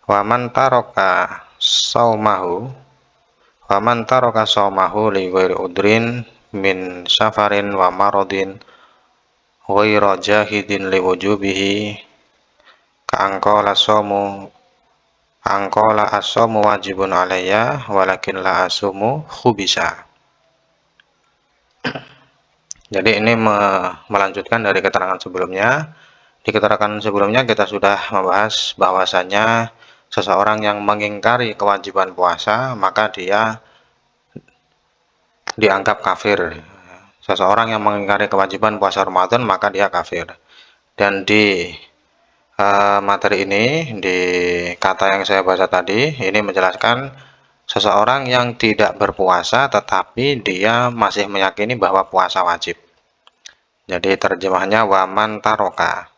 Wa man taraka saumahu li ghairi udrin min safarin wa maradin ghaira jahidin li wujubihi ka'angqala as-saumu wajibun alayya walakin la asumu khubisa. Jadi ini melanjutkan dari keterangan sebelumnya. Di keterangan sebelumnya kita sudah membahas bahwasanya seseorang yang mengingkari kewajiban puasa maka dia dianggap kafir. Seseorang yang mengingkari kewajiban puasa Ramadan maka dia kafir. Dan di materi ini, di kata yang saya baca tadi, ini menjelaskan seseorang yang tidak berpuasa tetapi dia masih meyakini bahwa puasa wajib. Jadi terjemahnya waman taroka,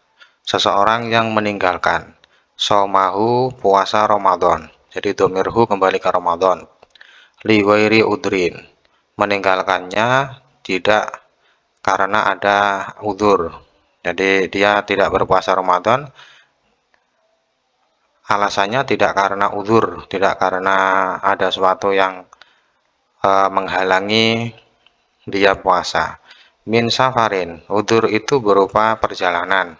seseorang yang meninggalkan somahu, puasa Ramadan. Jadi domirhu kembali ke Ramadan. Li ghairi udrin, meninggalkannya tidak karena ada udzur. Jadi dia tidak berpuasa Ramadan, alasannya tidak karena udzur, tidak karena ada sesuatu yang menghalangi dia puasa. Min safarin, udzur itu berupa perjalanan.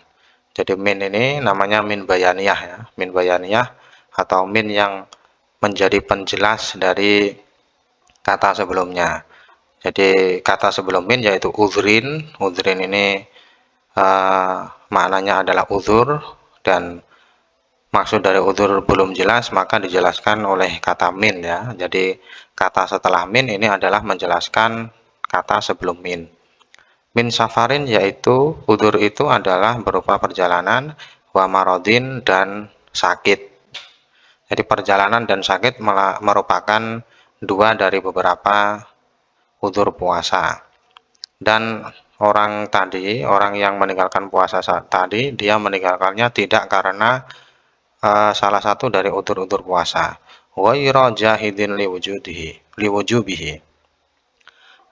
Jadi min ini namanya min bayaniyah ya, min bayaniyah atau min yang menjadi penjelas dari kata sebelumnya. Jadi kata sebelum min yaitu uzrin. Uzrin ini maknanya adalah uzur, dan maksud dari uzur belum jelas maka dijelaskan oleh kata min ya. Jadi kata setelah min ini adalah menjelaskan kata sebelum min. Min safarin yaitu uzur itu adalah berupa perjalanan, wa marodin dan sakit. Jadi perjalanan dan sakit merupakan dua dari beberapa uzur puasa. Dan orang yang meninggalkan puasa tadi, dia meninggalkannya tidak karena salah satu dari uzur-uzur puasa. Ghaira jahidin liwujubihi.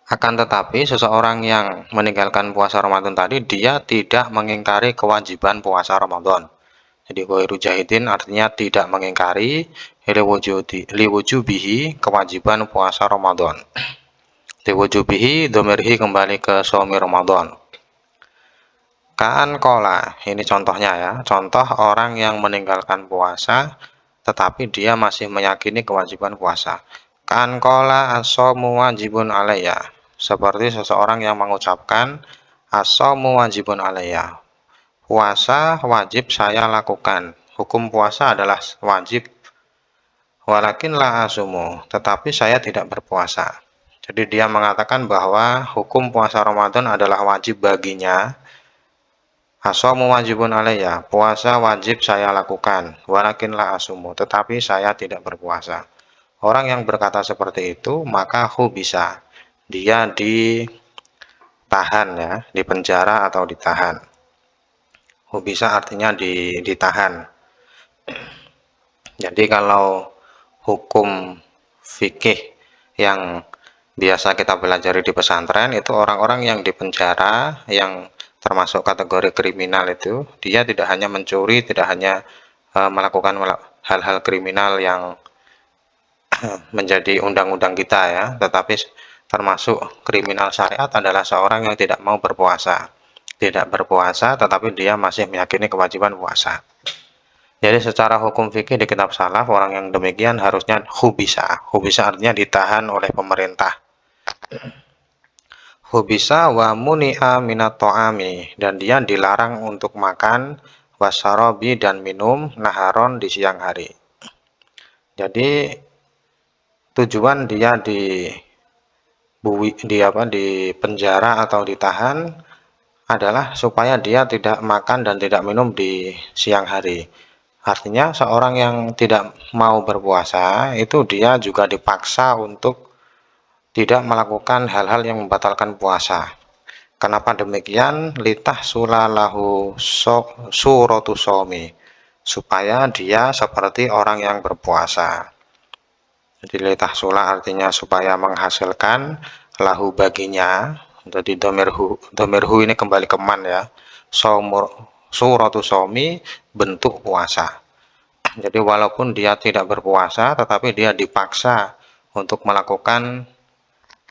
Akan tetapi seseorang yang meninggalkan puasa Ramadan tadi, dia tidak mengingkari kewajiban puasa Ramadan. Jadi ghairu jahidin artinya tidak mengingkari liwujubihi, kewajiban puasa Ramadan. Liwujubihi domirhi kembali ke shaumi Ramadan. Kaan kola, ini contohnya ya, contoh orang yang meninggalkan puasa tetapi dia masih meyakini kewajiban puasa. Kaan kola as-shaumu wajibun alayya, seperti seseorang yang mengucapkan as-shaumu wajibun alayya, puasa wajib saya lakukan, hukum puasa adalah wajib, walakin la asumu, tetapi saya tidak berpuasa. Jadi dia mengatakan bahwa hukum puasa Ramadan adalah wajib baginya. As-shaumu wajibun alayya, puasa wajib saya lakukan, walakin la asumu, tetapi saya tidak berpuasa. Orang yang berkata seperti itu maka bisa, dia ditahan ya, dipenjara atau ditahan. Bisa artinya ditahan. Jadi kalau hukum fikih yang biasa kita pelajari di pesantren itu, orang-orang yang dipenjara, yang termasuk kategori kriminal itu, dia tidak hanya mencuri, tidak hanya melakukan hal-hal kriminal yang menjadi undang-undang kita ya, tetapi termasuk kriminal syariat adalah seorang yang tidak mau berpuasa. Tidak berpuasa tetapi dia masih meyakini kewajiban puasa. Jadi secara hukum fikih di kitab salaf, orang yang demikian harusnya hubisa. Hubisa artinya ditahan oleh pemerintah. Hubisa wa muni'a minat to'ami, dan dia dilarang untuk makan, wasarobi dan minum, naharon di siang hari. Jadi tujuan dia di penjara atau ditahan adalah supaya dia tidak makan dan tidak minum di siang hari. Artinya seorang yang tidak mau berpuasa itu dia juga dipaksa untuk tidak melakukan hal-hal yang membatalkan puasa. Kenapa demikian? Litah sulalahu suratu shaumi, supaya dia seperti orang yang berpuasa. Jadi litah sula artinya supaya menghasilkan, lahu baginya. Jadi domirhu ini kembali ke man ya. Suratu shaumi, bentuk puasa. Jadi walaupun dia tidak berpuasa, tetapi dia dipaksa untuk melakukan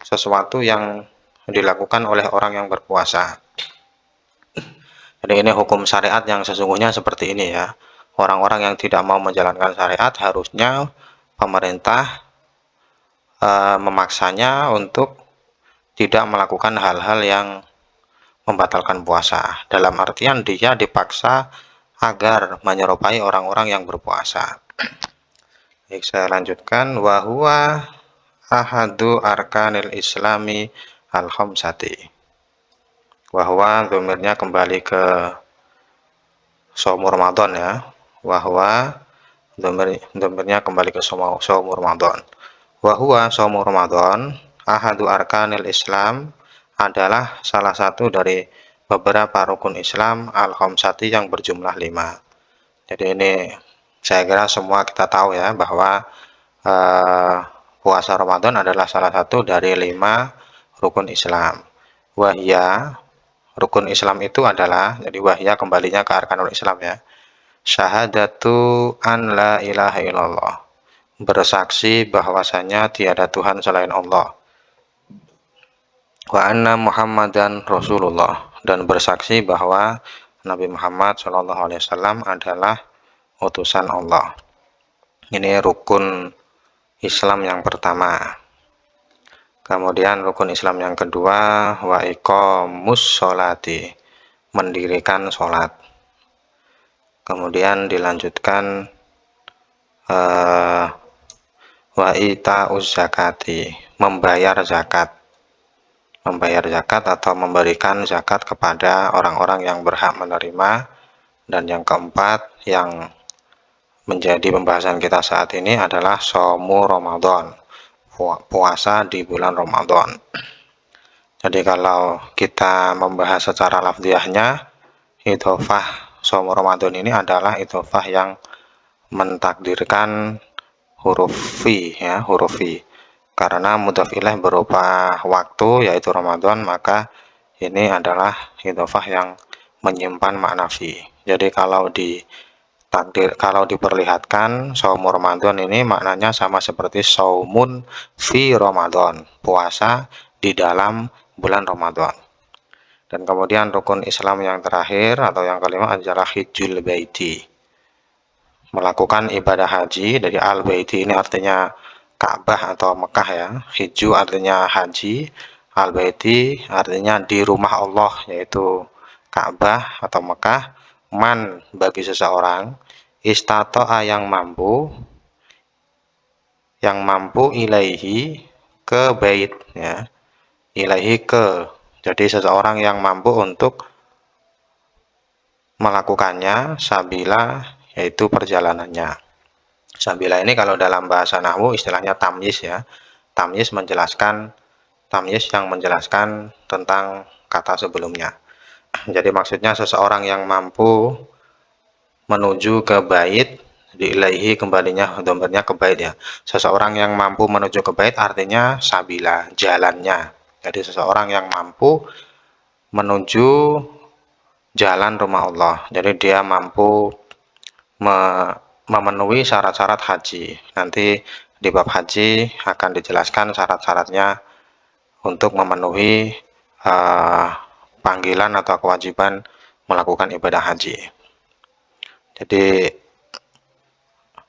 sesuatu yang dilakukan oleh orang yang berpuasa. Jadi ini hukum syariat yang sesungguhnya seperti ini ya. Orang-orang yang tidak mau menjalankan syariat harusnya pemerintah memaksanya untuk tidak melakukan hal-hal yang membatalkan puasa. Dalam artian dia dipaksa agar menyerupai orang-orang yang berpuasa. Baik, saya lanjutkan. Wa huwa ahadu arkanil islami al-khamsati. Wahwa dhamirnya kembali ke shaum Ramadan ya. Wahwa dhamirnya kembali ke shaum Ramadan. Wahwa shaum Ramadan ahadu arkanil Islam adalah salah satu dari beberapa rukun Islam al-khamsati yang berjumlah 5. Jadi ini saya kira semua kita tahu ya bahwa puasa Ramadan adalah salah satu dari 5 rukun Islam. Wahya, rukun Islam itu adalah, jadi wahya kembalinya ke arkanul Islam ya. Syahadatu an la ilaha illallah, bersaksi bahwasanya tiada Tuhan selain Allah. Wa anna Muhammadan Rasulullah, dan bersaksi bahwa Nabi Muhammad SAW adalah utusan Allah. Ini rukun Islam yang pertama. Kemudian rukun Islam yang kedua, wa iqamus sholati, mendirikan sholat. Kemudian dilanjutkan wa ita'uz zakati, membayar zakat. Membayar zakat atau memberikan zakat kepada orang-orang yang berhak menerima. Dan yang keempat yang menjadi pembahasan kita saat ini adalah shaumu Ramadan, puasa di bulan Ramadan. Jadi kalau kita membahas secara lafziahnya, idhofah shaum Ramadan ini adalah idhofah yang mentakdirkan huruf fi ya, huruf fi. Karena mudhaf ilaih berupa waktu yaitu Ramadan, maka ini adalah idhofah yang menyimpan makna fi. Jadi kalau diperlihatkan shaum Ramadan ini maknanya sama seperti shaumun fi Ramadan, puasa di dalam bulan Ramadan. Dan kemudian rukun Islam yang terakhir atau yang kelima adalah hijjul baiti, melakukan ibadah haji. Dari al-baiti ini artinya Ka'bah atau Mekah ya. Hiju artinya haji, al-baiti artinya di rumah Allah yaitu Ka'bah atau Mekah. Man, bagi seseorang, istata'a, yang mampu ilaihi, ke bait ya. Ilaihi, ke, jadi seseorang yang mampu untuk melakukannya, sabila, yaitu perjalanannya. Sabila ini kalau dalam bahasa nahwu istilahnya tamyiz ya. Tamyiz yang menjelaskan tentang kata sebelumnya. Jadi maksudnya seseorang yang mampu menuju ke bait, di ilaihi kembalinya dombernya ke bait ya. Seseorang yang mampu menuju ke bait artinya sabila, jalannya. Jadi seseorang yang mampu menuju jalan rumah Allah. Jadi dia mampu memenuhi syarat-syarat haji. Nanti di bab haji akan dijelaskan syarat-syaratnya untuk memenuhi panggilan atau kewajiban melakukan ibadah haji. Jadi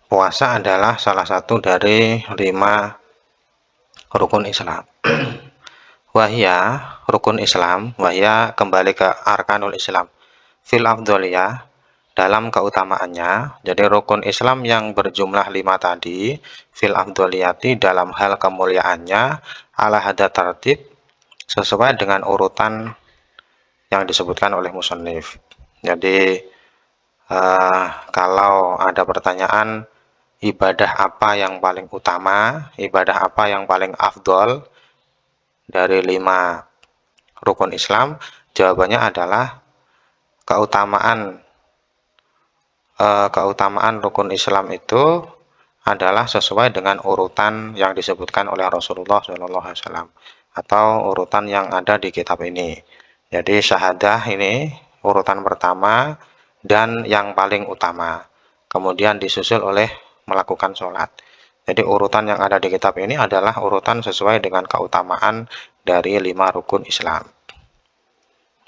puasa adalah salah satu dari 5 rukun Islam. Wahya, rukun Islam, wahya kembali ke arkanul Islam. Fil afdholiyah, dalam keutamaannya. Jadi rukun Islam yang berjumlah 5 tadi, fil afdholiyati, dalam hal kemuliaannya, ala hadza tartib, sesuai dengan urutan yang disebutkan oleh musannif. Jadi kalau ada pertanyaan ibadah apa yang paling utama, ibadah apa yang paling afdol dari 5 rukun Islam, jawabannya adalah keutamaan rukun Islam itu adalah sesuai dengan urutan yang disebutkan oleh Rasulullah SAW atau urutan yang ada di kitab ini. Jadi syahadah ini urutan pertama dan yang paling utama. kemudian disusul oleh melakukan sholat. Jadi urutan yang ada di kitab ini adalah urutan sesuai dengan keutamaan dari 5 rukun Islam.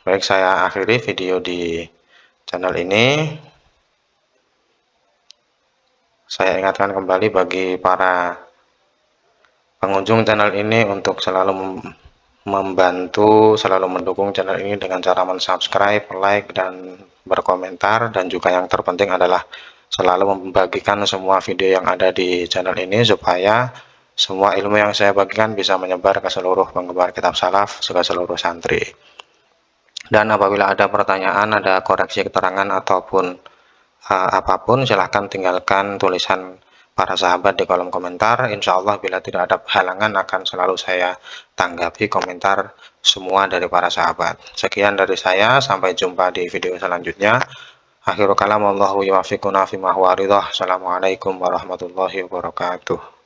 Baik, saya akhiri video di channel ini. Saya ingatkan kembali bagi para pengunjung channel ini untuk selalu membantu, selalu mendukung channel ini dengan cara mensubscribe, like, dan berkomentar, dan juga yang terpenting adalah selalu membagikan semua video yang ada di channel ini supaya semua ilmu yang saya bagikan bisa menyebar ke seluruh penggemar kitab salaf, ke seluruh santri. Dan apabila ada pertanyaan, ada koreksi keterangan ataupun apapun, silahkan tinggalkan tulisan para sahabat di kolom komentar. Insya Allah bila tidak ada halangan akan selalu saya tanggapi komentar semua dari para sahabat. Sekian dari saya, sampai jumpa di video selanjutnya. Akhiru kalam, wallahu yuwaffiquna fima huwa ridhah. Assalamualaikum warahmatullahi wabarakatuh.